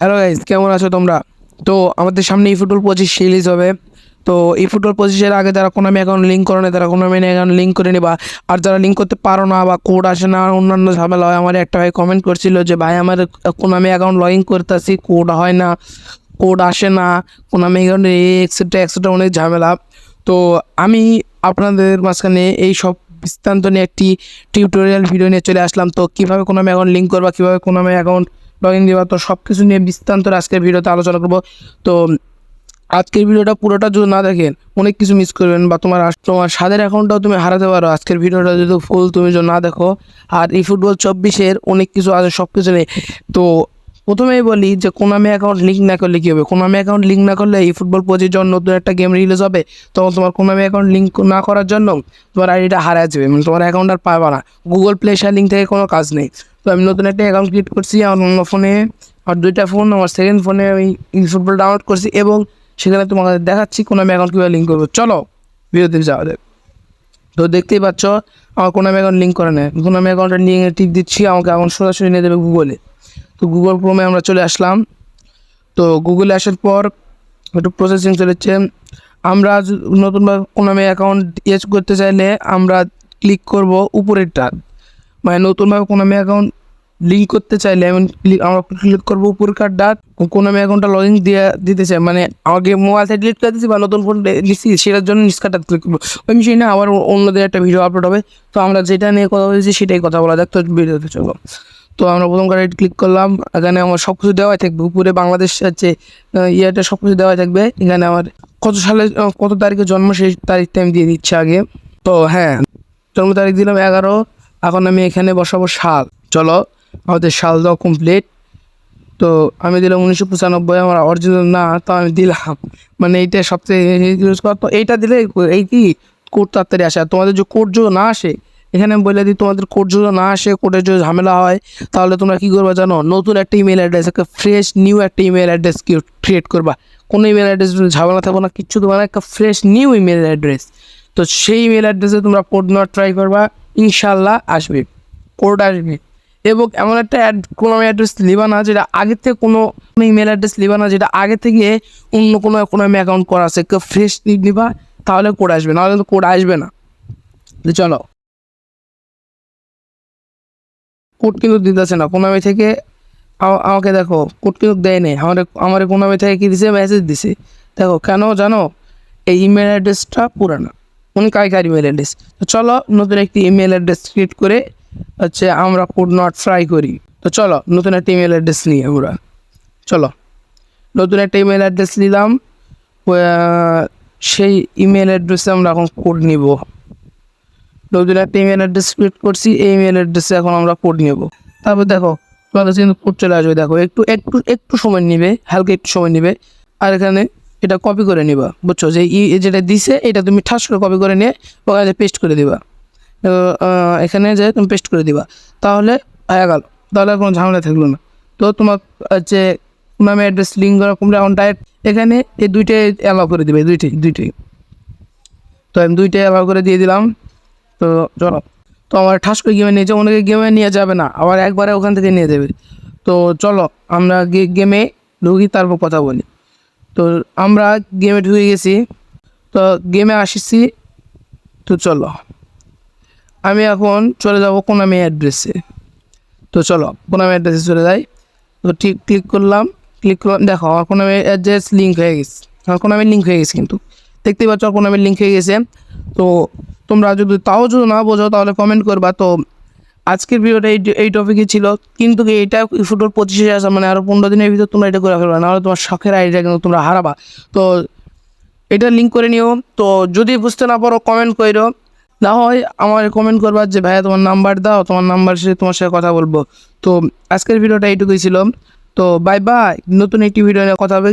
Hello guys, কেমন আছো তোমরা? তো আমাদের সামনে ফুটবল 25 রিলিজ হবে। তো এই ফুটবল 25-এর আগে যারা কোনামি অ্যাকাউন্ট লিঙ্ক করে না তারা কোনামি অ্যাকাউন্ট লিঙ্ক করে নিবা। আর যারা লিঙ্ক করতে পারো না বা কোড আসে না, অন্যান্য ঝামেলা হয়, আমার একটা ভাই কমেন্ট করছিল যে ভাই আমার কোনামি অ্যাকাউন্ট লগ ইন করতেছি, কোড হয় না, কোড আসে না, কোনামি অ্যাকাউন্টে এক্সেট্রা এক্সেট্রা অনেক ঝামেলা। তো আমি আপনাদের মাঝখানে এই সব বিস্তান্ত নিয়ে একটি টিউটোরিয়াল ভিডিও নিয়ে চলে আসলাম। তো কীভাবে কোনামি অ্যাকাউন্ট লিঙ্ক করবা, কীভাবে কোনামি অ্যাকাউন্ট লগ ইন দেওয়া, তো সব কিছু নিয়ে বিস্তান্তর আজকের ভিডিওতে আলোচনা করবো। তো আজকের ভিডিওটা পুরোটা যদি না দেখেন অনেক কিছু মিস করবেন, বা তোমার স্বাদের অ্যাকাউন্টটাও তুমি হারাতে পারো আজকের ভিডিওটা যদি ফুল তুমি যদি না দেখো। আর এই ফুটবল 24-এর অনেক কিছু আছে, সব কিছু নেই। তো প্রথমেই বলি যে কোনামি অ্যাকাউন্ট লিঙ্ক না করলে কী হবে। কোনামি অ্যাকাউন্ট লিঙ্ক না করলে এই ফুটবল 25 যখন নতুন একটা গেম রিলিজ হবে তখন তোমার কোনামি অ্যাকাউন্ট লিঙ্ক না করার জন্য তোমার আইডিটা হারিয়ে যাবে, মানে তোমার অ্যাকাউন্ট আর পাবা না। গুগল প্লে স্টোর লিঙ্ক থেকে কোনো কাজ নেই। তো আমি নতুন একটা অ্যাকাউন্ট ক্রিয়েট করছি আমার অন্য ফোনে, আর দুইটা ফোন, আমার সেকেন্ড ফোনে আমি ফুটবল ডাউনলোড করছি এবং সেখানে তোমাকে দেখাচ্ছি কোনামি অ্যাকাউন্ট কীভাবে লিঙ্ক করবো। চলো ভিডিওতে যাওয়া যাক। তো দেখতেই পাচ্ছ আমার কোনামি অ্যাকাউন্ট লিঙ্ক করে নেয়। কোনামি অ্যাকাউন্টটা নিয়ে টিপ দিচ্ছি, আমাকে এখন সরাসরি নিয়ে দেবে গুগলে। তো গুগল ক্রোমে আমরা চলে আসলাম। তো গুগলে আসার পর একটু প্রসেসিং চলেছে। আমরা নতুনভাবে কোনামি অ্যাকাউন্ট ইউজ করতে চাইলে আমরা ক্লিক করব উপরেরটা, মানে নতুনভাবে কোনামি অ্যাকাউন্ট লিঙ্ক করতে চাইলে আমরা ক্লিক করবো উপরকার ডাক। কোনামি অ্যাকাউন্টটা লগ ইন দিতে চাই, মানে আমাকে মোবাইল থেকে ডিলিট করে দিচ্ছি বা নতুন ফোন দিচ্ছি, সেটার জন্য নিষ্কাটা ক্লিক করবো। ওই মিশিয়ে না আবার অন্যদের একটা ভিডিও আপলোড হবে। তো আমরা যেটা নিয়ে কথা বলেছি সেটাই কথা বলা যাক। তো ভিডিওতে চলো। তো আমরা প্রথম করে ক্লিক করলাম, এখানে আমার সব কিছু দেওয়াই থাকবে। উপরে বাংলাদেশ আছে ইয়েটা সব কিছু দেওয়াই থাকবে। এখানে আমার কত সালে কত তারিখে জন্ম সেই তারিখটা আমি দিয়ে দিচ্ছি আগে। তো হ্যাঁ, জন্ম তারিখ দিলাম 11। এখন আমি এখানে বসাবো সাল। চলো আমাদের সাল দাও কমপ্লিট। তো আমি দিলাম 1995, আমার অরিজিনাল না, তো আমি দিলাম, মানে এইটা সবচেয়ে ইউজ করা। তো এইটা দিলে এই কি কোড তাড়াতাড়ি আসে। আর তোমাদের যে কোড যদি না আসে, এখানে আমি বলে দিই, তোমাদের কোড যদি না আসে, কোডের যদি ঝামেলা হয়, তাহলে তোমরা কী করবা জানো? নতুন একটা ইমেল অ্যাড্রেস, একটা ফ্রেশ নিউ একটা ইমেল অ্যাড্রেস ক্রিয়েট করবা। কোনো ইমেল অ্যাড্রেস ঝামেলা থাকবো না, কিচ্ছু তোমার একটা ফ্রেশ নিউ ইমেল অ্যাড্রেস। তো সেই ইমেল অ্যাড্রেসে তোমরা কোড নেওয়ার ট্রাই করবা, ইনশাল্লাহ আসবে, কোড আসবে। এবং এমন একটা কোনো অ্যাড্রেস লিবা না যেটা আগে থেকে কোনো ইমেল অ্যাড্রেস লিবা না যেটা আগে থেকে অন্য কোনো অ্যাকাউন্ট করা আছে, কেউ ফ্রেশ নিবা, তাহলে কোড আসবে, নাহলে তো কোড আসবে না। তো চলো, কোড কিন্তু দিতেছে না কোনামি থেকে। আমাকে দেখো, কোড কিন্তু দেয় নেই আমার কোনামি থেকে কী দিছে, মেসেজ দিছে। দেখো কেন জানো? এই ইমেল অ্যাড্রেসটা পুরানো, কার ইমেল অ্যাড্রেস। তো চলো নতুন একটি ইমেল অ্যাড্রেস ক্রিয়েট করে হচ্ছে আমরা কোড নট ট্রাই করি। তো চলো নতুন একটা ইমেল অ্যাড্রেস নিই আমরা। চলো নতুন একটা ইমেল অ্যাড্রেস নিলাম, সেই ইমেল অ্যাড্রেসে আমরা এখন কোড নিব। নতুন একটা ইমেল অ্যাড্রেস ক্রিয়েট করছি, এই ইমেল অ্যাড্রেসে এখন আমরা কোড নেব। তারপর দেখো তোমার কাছে কিন্তু কোড চলে আসবে। দেখো একটু একটু একটু সময় নেবে, হালকা একটু সময় নেবে। আর এখানে এটা কপি করে নিবা, বুঝছো? যে যেটা দিছে এটা তুমি ঠাস করে কপি করে নিয়ে ওখানে পেস্ট করে দিবা। এখানে যে তুমি পেস্ট করে দিবা, তাহলে হয়ে গেল, তাহলে কোনো ঝামেলা থাকলো না। তো তোমার হচ্ছে নামে অ্যাড্রেস লিঙ্ক করা কমলে এখন ডাইরেক্ট এখানে এই দুইটাই অ্যালাউ করে দেবে, দুইটাই। তো আমি দুইটাই অ্যালাউ করে দিয়ে দিলাম। তো চলো, তো আমার ঠাস করে গেমে নিয়ে যাও, অনেকে গেমে নিয়ে যাবে না, আবার একবারে ওখান থেকে নিয়ে দেবে। তো চলো আমরা গেমে ঢুকি, তারপর কথা বলি। তো আমরা গেমে ঢুকে গেছি, তো গেমে আসছি। তো চলো আমি এখন চলে যাব কোনামি অ্যাড্রেসে। তো চলো কোনামি অ্যাড্রেসে চলে যাই। তো ঠিক ক্লিক করলাম, দেখো আমার কোনামি অ্যাড্রেস লিঙ্ক হয়ে গেছে, আমার কোনামি লিঙ্ক হয়ে গেছে, কিন্তু দেখতেই পাচ্ছ কোনামি লিঙ্ক হয়ে গেছে। তো তোমরা যদি না বোঝো তাহলে কমেন্ট করবা। তো আজকের ভিডিওটা এই টপিকই ছিল, কিন্তু এইটা ফুটবল 25-এ আসা মানে আরও 15 দিনের ভিতর তোমরা এটা করে ফেলবা, নাহলে তোমার শখের আইডিয়া কিন্তু তোমরা হারাবা। তো এটা লিঙ্ক করে নিও। তো যদি বুঝতে না পারো কমেন্ট করো, না হয় আমার কমেন্ট করবার যে ভাইয়া তোমার নাম্বার দাও, তোমার নাম্বার সে তোমার সাথে কথা বলবো। তো আজকের ভিডিওটা এইটুকুই ছিল। তো বাই বাই, নতুন একটি ভিডিও নিয়ে কথা হবে।